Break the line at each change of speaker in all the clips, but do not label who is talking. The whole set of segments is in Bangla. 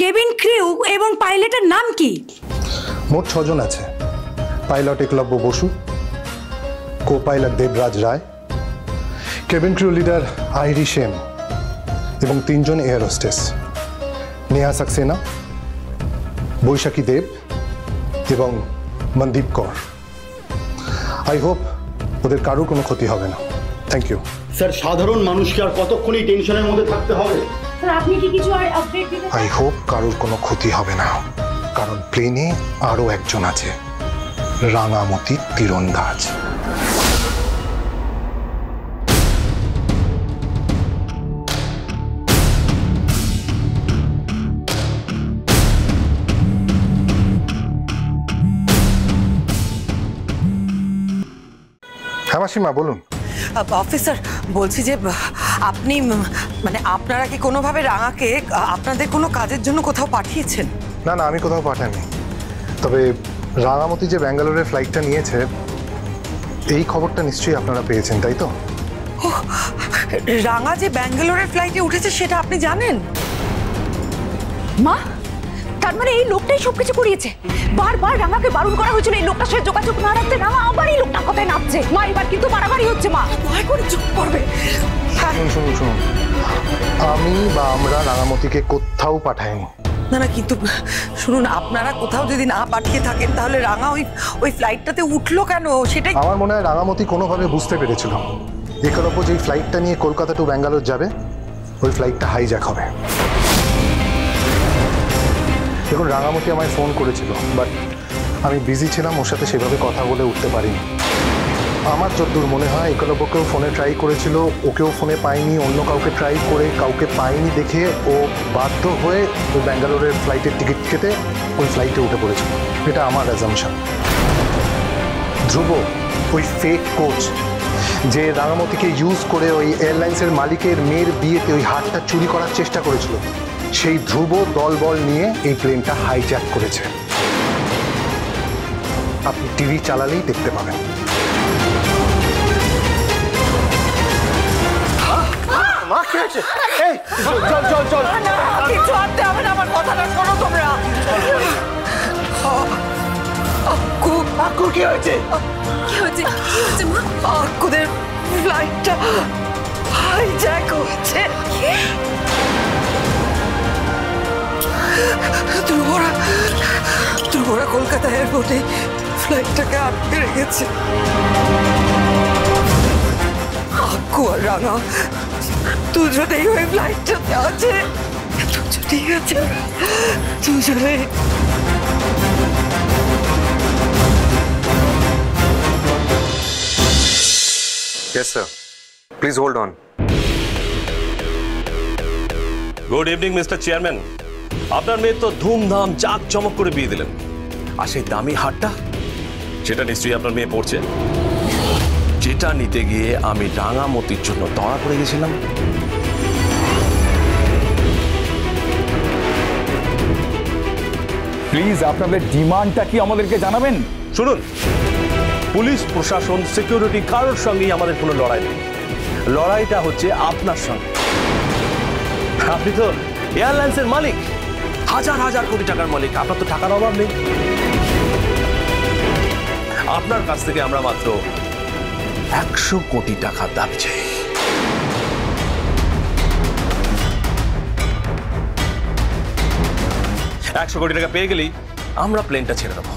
কেবিন ক্রিউ এবং পাইলটের নাম কি?
মোট 6 জন আছে। Pilot Eklavya Basu, copilot Debraj Roy, cabin crew leader Airi Sen এবং 3 জন এয়ার হোস্টেস নেহা সাক্সেনা, বৈশাখী দেব এবং মনদীপ কৌর। আই হোপ ওদের কারোর কোনো ক্ষতি হবে না। Thank you
sir. সাধারণ মানুষকে আর কতক্ষণই টেনশনের মধ্যে থাকতে হবে?
স্যার আপনি কি কিছু আর আপডেট দিতে?
আই হোপ কারোর কোনো ক্ষতি হবে না, কারণ প্লেনে আরও একজন আছে, রাঙামতি তীরন্দাজ। হ্যাঁ মাসিমা বলুন।
অফিসার বলছি যে আপনি মানে আপনারা কি কোনোভাবে রাঙাকে আপনাদের কোনো কাজের জন্য কোথাও পাঠিয়েছেন?
না না, আমি কোথাও পাঠাইনি। তবে রাঙামতি যে ব্যাঙ্গালোরের ফ্লাইটটা নিয়েছে এই খবরটা নিশ্চয়ই আপনারা পেয়েছেন, তাই তো?
রাঙা যে ব্যাঙ্গালোরের ফ্লাইটে উঠেছে সেটা আপনি জানেন?
মা, তার মানে এই লোকটাই সবকিছু করিয়েছে। বারবার রাঙাকে বারণ করা হয়েছিল এই লোকটার সাথে যোগাযোগ না রাখতে, রাঙা আবার এই লোকটার কথায় নাচছে। মা এবার কিন্তু বাড়াবাড়ি হচ্ছে। মা দয়া করে চুপ করবে।
শুনুন শুনুন, আমি বা আমরা রাঙামতিকে কোথাও পাঠাইনি।
না না, কিন্তু শুনুন, আপনারা কোথাও যদি না পাঠিয়ে থাকেন তাহলে রাঙা ওই ফ্লাইটটাতে উঠলো কেন সেটাই।
আমার মনে হয় রাঙামতি কোনোভাবে বুঝতে পেরেছিল একলব্য যেই ফ্লাইটটা নিয়ে কলকাতা টু ব্যাঙ্গালোর যাবে ওই ফ্লাইটটা হাইজ্যাক হবে। দেখুন, রাঙামতি আমায় ফোন করেছিল, বাট আমি বিজি ছিলাম, ওর সাথে সেভাবে কথা বলে উঠতে পারিনি। আমার যতদূর মনে হয় একলব্যকেও ফোনে ট্রাই করেছিল, ওকেও ফোনে পাইনি, অন্য কাউকে ট্রাই করে কাউকে পাইনি দেখে ও বাধ্য হয়ে ওই ব্যাঙ্গালোরের ফ্লাইটের টিকিট কেটে ওই ফ্লাইটে উঠে পড়েছিল। এটা আমার অ্যাজাম্পশন। ধ্রুব ওই ফেক কোচ যে রাঙামতিকে ইউজ করে ওই এয়ারলাইন্সের মালিকের মেয়ের বিয়েতে ওই হারটা চুরি করার চেষ্টা করেছিল, সেই ধ্রুব দলবল নিয়ে এই প্লেনটা হাইজ্যাক করেছে। আপনি টিভি চালালেই দেখতে পাবেন।
মা কি হয়েছে? এই চল চল চল।
কিছু আনতে হবে না, আমার কথাটা শোনো তোমরা।
আক্কু কি হয়েছে?
কি হয়েছে? কি হয়েছে মা?
আক্কুদের ফ্লাইটটা হাইজ্যাক হচ্ছে। ধ্রুবরা কলকাতা এয়ারপোর্টে ফ্লাইটটাকে আটকে রেখেছে। আক্কু আর রাঙা দুজনেই ওই ফ্লাইটটাতে আছে। দুজনেই আছে, দুজনেই।
Yes, sir. Please hold on.
Good evening mister chairman. আপনার মেয়ে তো ধুমধাম চাক চমক করে বিয়ে দিলেন, আর সেই দামি হারটা সেটা নিশ্চয়ই আপনার মেয়ে পড়ছে, যেটা নিতে গিয়ে আমি রাঙামতির জন্য ধরা পড়ে গেছিলাম।
প্লিজ আপনাদের ডিমান্ডটা কি আমাদেরকে জানাবেন?
শুনুন, পুলিশ প্রশাসন সিকিউরিটি কারোর সঙ্গেই আমাদের কোনো লড়াই নেই। লড়াইটা হচ্ছে আপনার সঙ্গে। আপনি তো এয়ারলাইন্সের মালিক, হাজার হাজার কোটি টাকার মালিক, আপনার তো টাকার অভাব নেই। আপনার কাছ থেকে আমরা মাত্র 100 কোটি টাকা দাবি চাই। $100 কোটি টাকা পেয়ে গেলেই আমরা প্লেনটা ছেড়ে দেবো,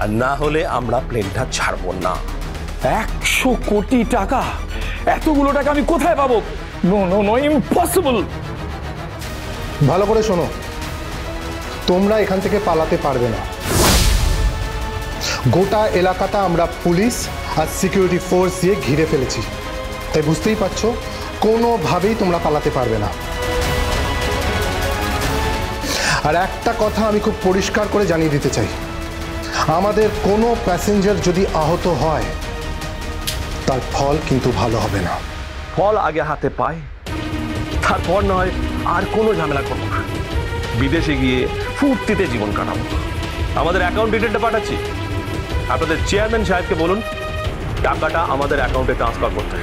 আর না হলে আমরা প্লেনটা ছাড়বো না।
100 কোটি টাকা? এতগুলো টাকা আমি কোথায় পাবো? No no no, impossible.
ভালো করে শোনো, তোমরা এখান থেকে পালাতে পারবে না। গোটা এলাকাটা আমরা পুলিশ আর সিকিউরিটি ফোর্স দিয়ে ঘিরে ফেলেছি, তাই বুঝতেই পারছো কোনোভাবেই তোমরা পালাতে পারবে না। আর একটা কথা আমি খুব পরিষ্কার করে জানিয়ে দিতে চাই, আমাদের কোনো প্যাসেঞ্জার যদি আহত হয় তার ফল কিন্তু ভালো হবে না।
ফল আগে হাতে পায়, তারপর নয় আর কোনো ঝামেলা করবো না, বিদেশে গিয়ে ফুর্তিতে জীবন কাটাবো। আমাদের অ্যাকাউন্ট ডিটেলটা পাঠাচ্ছি, আপনাদের চেয়ারম্যান সাহেবকে বলুন টাকাটা আমাদের অ্যাকাউন্টে ট্রান্সফার করতে,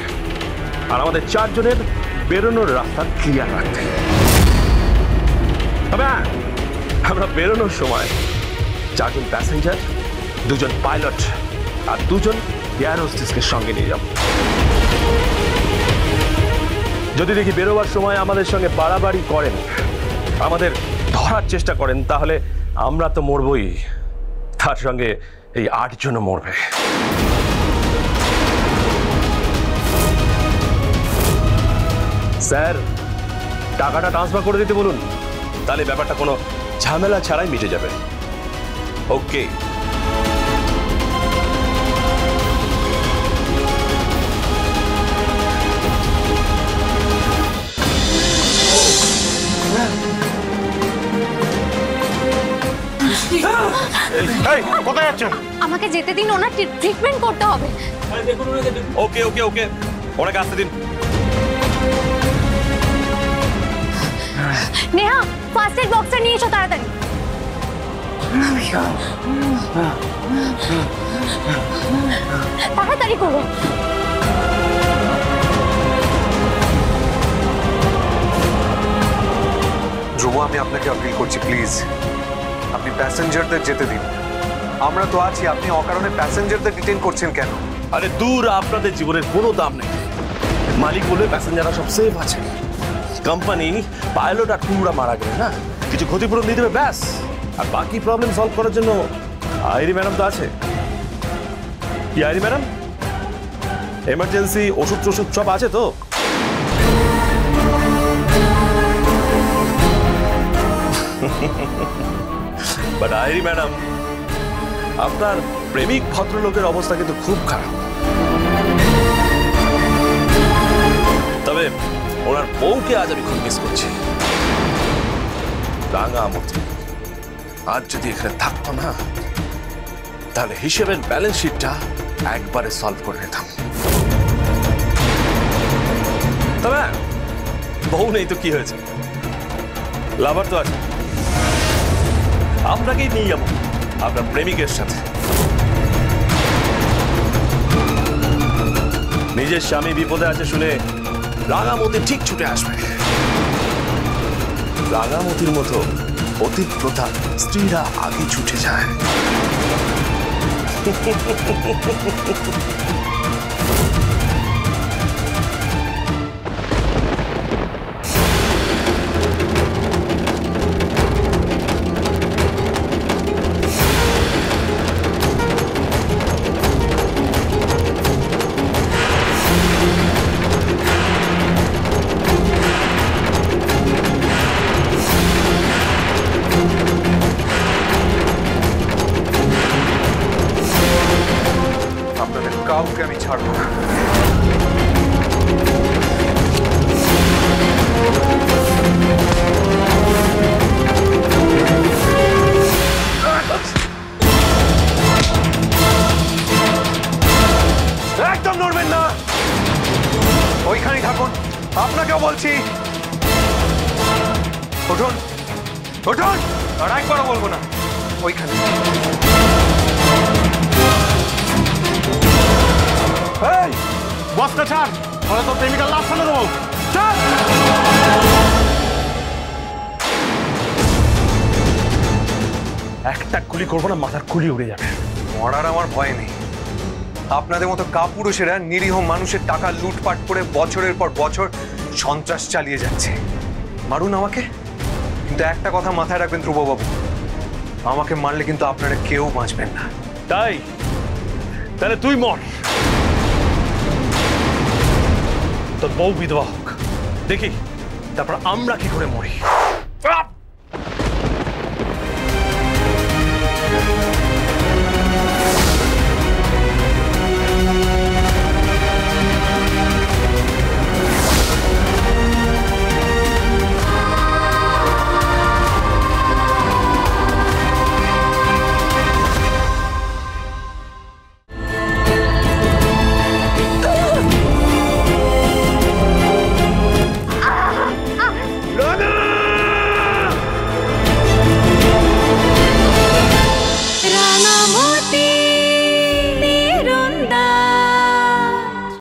আর আমাদের 4 জনের বেরোনোর রাস্তা ক্লিয়ার রাখতে। তবে আমরা বেরোনোর সময় 4 জন প্যাসেঞ্জার, 2 জন পাইলট আর 2 জন এয়ার হোস্টেসকে সঙ্গে নিয়ে যাব। যদি দেখি বেরোবার সময় আমাদের সঙ্গে বাড়াবাড়ি করেন, আমাদের ধরার চেষ্টা করেন, তাহলে আমরা তো মরবই, তার সঙ্গে এই 8 জনও মরবে। স্যার, টাকাটা ট্রান্সফার করে দিতে বলুন, তাহলে ব্যাপারটা কোনো ঝামেলা ছাড়াই মিটে যাবে। ওকে।
কোথায় যাচ্ছেন?
আমাকে যেতে দিন, ওনার ট্রিটমেন্ট করতে হবে।
ওকে ওকে ওকে, ওনাকে আসতে দিন।
নেহা, ফার্স্ট এড বক্সটা নিয়ে এসো তাড়াতাড়ি। তাড়াতাড়ি করো।
ধ্রুব, আমি আপনাকে আপিল করছি, প্লিজ আপনি প্যাসেঞ্জারদের যেতে দিন। আমরা তো আছি, আপনি অকারণে প্যাসেঞ্জারদের ডিটেইন করছেন কেন?
আরে দূর, আপনাদের জীবনের কোনো দাম নেই। মালিক বলে প্যাসেঞ্জাররা সব সেফ আছে। কোম্পানি পাইলট আর ক্রুরা মারা গেলে না কিছু ক্ষতিপূরণ দিয়ে দেবে, ব্যাস। আর বাকি প্রবলেম সলভ করার জন্য আইরি ম্যাডাম তো আছে। কি আইরি ম্যাডাম, এমার্জেন্সি ওষুধ টষুধ সব আছে তো? বাট আইরি ম্যাডাম, আপনার প্রেমিক ভদ্রলোকের অবস্থা কিন্তু খুব খারাপ। তবে ওনার বউকে আজ আমি খুব মিস করছি। রাঙামতি আজ যদি এখানে থাকতো না, তাহলে হিসেবের ব্যালেন্স শিটটা একবারে সলভ করে নিতাম। তবে বউ নেই তো কি হয়েছে, লাভার তো আছে। আপনাকেই নিয়ে যাবো আপনার প্রেমিকের সাথে। নিজের স্বামী বিপদে আছে শুনে রাঙামতি ঠিক ছুটে আসবে। রাঙামতির মতো অতিপ্রতা স্ত্রীরা আগে ছুটে যায়।
আপনাদের কাউকে আমি ছাড়বো না।
একদম নড়বেন না,
ওইখানেই থাকুন, আপনাকেও বলছি। উঠুন উঠুন, আর একবারও বলবো না, ওইখানে।
এই বসটা ছাড়, ওরা তো প্রেমিকার লাশ ফেলে দেবো।
একটা গুলি করবো না, মাথার খুলি উড়ে যাবে।
মরার আমার ভয় নেই। আপনাদের মতো কাপুরুষেরা নিরীহ মানুষের টাকা লুটপাট করে বছরের পর বছর সন্ত্রাস চালিয়ে যাচ্ছে। মারুন আমাকে, কিন্তু একটা কথা মাথায় রাখবেন ধ্রুববাবু, আমাকে মারলে কিন্তু আপনারা কেউ বাঁচবেন না।
তাই তাহলে তুই মর, তোর বউ বিধবা হোক, দেখি তারপর আমরা কি করে মরি।